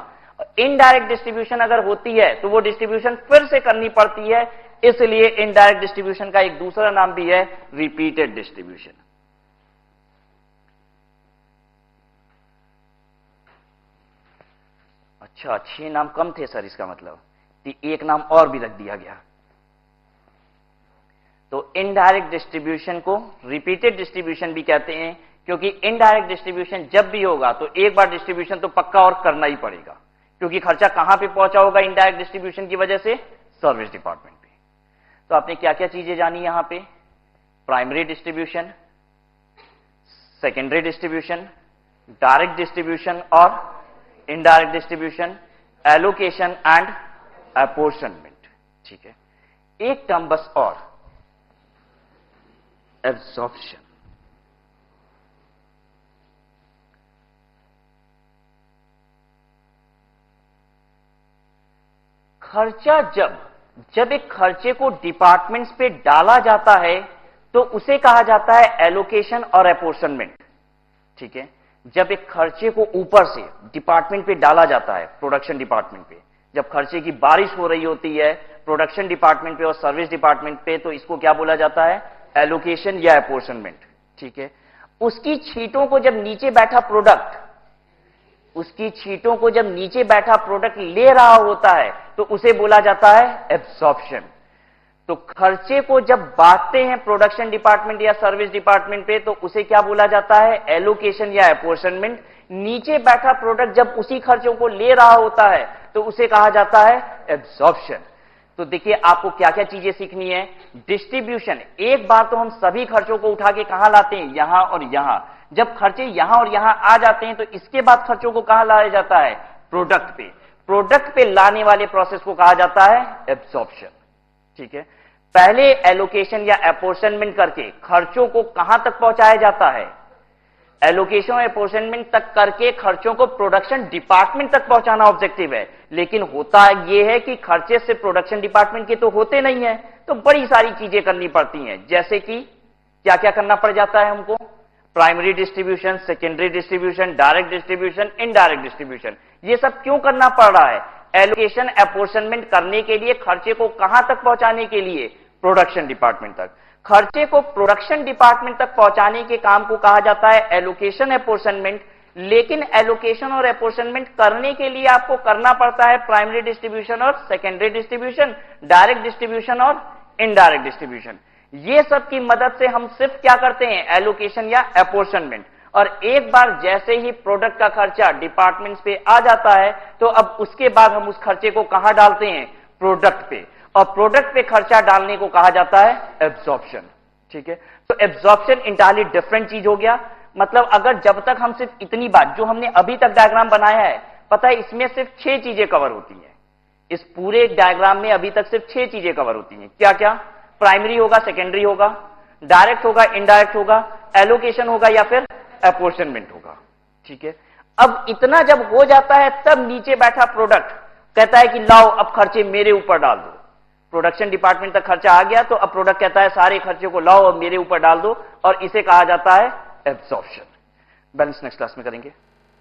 इनडायरेक्ट डिस्ट्रीब्यूशन अगर होती है तो वो डिस्ट्रीब्यूशन फिर से करनी पड़ती है, इसलिए इनडायरेक्ट डिस्ट्रीब्यूशन का एक दूसरा नाम भी है रिपीटेड डिस्ट्रीब्यूशन। अच्छा, 6 नाम कम थे सर, इसका मतलब एक नाम और भी रख दिया गया। तो इनडायरेक्ट डिस्ट्रीब्यूशन को रिपीटेड डिस्ट्रीब्यूशन भी कहते हैं, क्योंकि इनडायरेक्ट डिस्ट्रीब्यूशन जब भी होगा तो एक बार डिस्ट्रीब्यूशन तो पक्का और करना ही पड़ेगा, क्योंकि खर्चा कहां पे पहुंचा होगा इनडायरेक्ट डिस्ट्रीब्यूशन की वजह से, सर्विस डिपार्टमेंट पे। तो आपने क्या क्या चीजें जानी यहां पे, primary distribution, secondary distribution, direct distribution और indirect distribution, allocation and apportionment. ठीक है, एक टर्म बस और, एब्जॉर्प्शन। खर्चा जब एक खर्चे को डिपार्टमेंट्स पे डाला जाता है तो उसे कहा जाता है एलोकेशन और अपॉर्शनमेंट। ठीक है, जब एक खर्चे को ऊपर से डिपार्टमेंट पे डाला जाता है, प्रोडक्शन डिपार्टमेंट पे, जब खर्चे की बारिश हो रही होती है प्रोडक्शन डिपार्टमेंट पे और सर्विस डिपार्टमेंट पे, तो इसको क्या बोला जाता है, एलोकेशन या अपॉर्शनमेंट। ठीक है, उसकी छींटों को जब नीचे बैठा प्रोडक्ट ले रहा होता है तो उसे बोला जाता है एब्जॉर्प्शन। तो खर्चे को जब बांटते हैं प्रोडक्शन डिपार्टमेंट या सर्विस डिपार्टमेंट पे तो उसे क्या बोला जाता है, एलोकेशन या अपॉर्शनमेंट। नीचे बैठा प्रोडक्ट जब उसी खर्चों को ले रहा होता है तो उसे कहा जाता है एब्जॉर्प्शन। तो देखिए आपको क्या क्या चीजें सीखनी है। डिस्ट्रीब्यूशन, एक बार तो हम सभी खर्चों को उठा के कहां लाते हैं, यहां और यहां। जब खर्चे यहां और यहां आ जाते हैं तो इसके बाद खर्चों को कहां लाया जाता है, प्रोडक्ट पे। प्रोडक्ट पे लाने वाले प्रोसेस को कहा जाता है एब्जॉर्प्शन। ठीक है, पहले एलोकेशन या अपॉर्शनमेंट करके खर्चों को कहां तक पहुंचाया जाता है, एलोकेशन और अपॉर्शनमेंट तक करके खर्चों को प्रोडक्शन डिपार्टमेंट तक पहुंचाना ऑब्जेक्टिव है। लेकिन होता यह है कि खर्चे से प्रोडक्शन डिपार्टमेंट के तो होते नहीं है, तो बड़ी सारी चीजें करनी पड़ती हैं। जैसे कि क्या क्या करना पड़ जाता है हमको, primary distribution, secondary distribution, direct distribution, indirect distribution. ये सब क्यों करना पड़ रहा है, एलोकेशन अपॉर्शनमेंट करने के लिए, खर्चे को कहां तक पहुंचाने के लिए, प्रोडक्शन डिपार्टमेंट तक। खर्चे को प्रोडक्शन डिपार्टमेंट तक पहुंचाने के काम को कहा जाता है एलोकेशन अपॉर्शनमेंट। लेकिन एलोकेशन और अपॉर्शनमेंट करने के लिए आपको करना पड़ता है प्राइमरी डिस्ट्रीब्यूशन और सेकेंडरी डिस्ट्रीब्यूशन, डायरेक्ट डिस्ट्रीब्यूशन और इनडायरेक्ट डिस्ट्रीब्यूशन। ये सब की मदद से हम सिर्फ क्या करते हैं, एलोकेशन या अपॉर्शनमेंट। और एक बार जैसे ही प्रोडक्ट का खर्चा डिपार्टमेंट्स पे आ जाता है तो अब उसके बाद हम उस खर्चे को कहां डालते हैं, प्रोडक्ट पे। और प्रोडक्ट पे खर्चा डालने को कहा जाता है एब्जॉर्प्शन। ठीक है, तो एब्जॉर्प्शन इंटायरली डिफरेंट चीज हो गया। मतलब अगर जब तक हम सिर्फ इतनी बात जो हमने अभी तक डायग्राम बनाया है, पता है इसमें सिर्फ 6 चीजें कवर होती हैं। इस पूरे डायग्राम में अभी तक सिर्फ 6 चीजें कवर होती हैं। क्या क्या, प्राइमरी होगा, सेकेंडरी होगा, डायरेक्ट होगा, इनडायरेक्ट होगा, एलोकेशन होगा या फिर अपॉर्शनमेंट होगा। ठीक है, अब इतना जब हो जाता है तब नीचे बैठा प्रोडक्ट कहता है कि लाओ अब खर्चे मेरे ऊपर डाल दो। प्रोडक्शन डिपार्टमेंट तक खर्चा आ गया तो अब प्रोडक्ट कहता है सारे खर्चे को लाओ और मेरे ऊपर डाल दो, और इसे कहा जाता है एब्जॉर्प्शन। बैलेंस नेक्स्ट क्लास में करेंगे।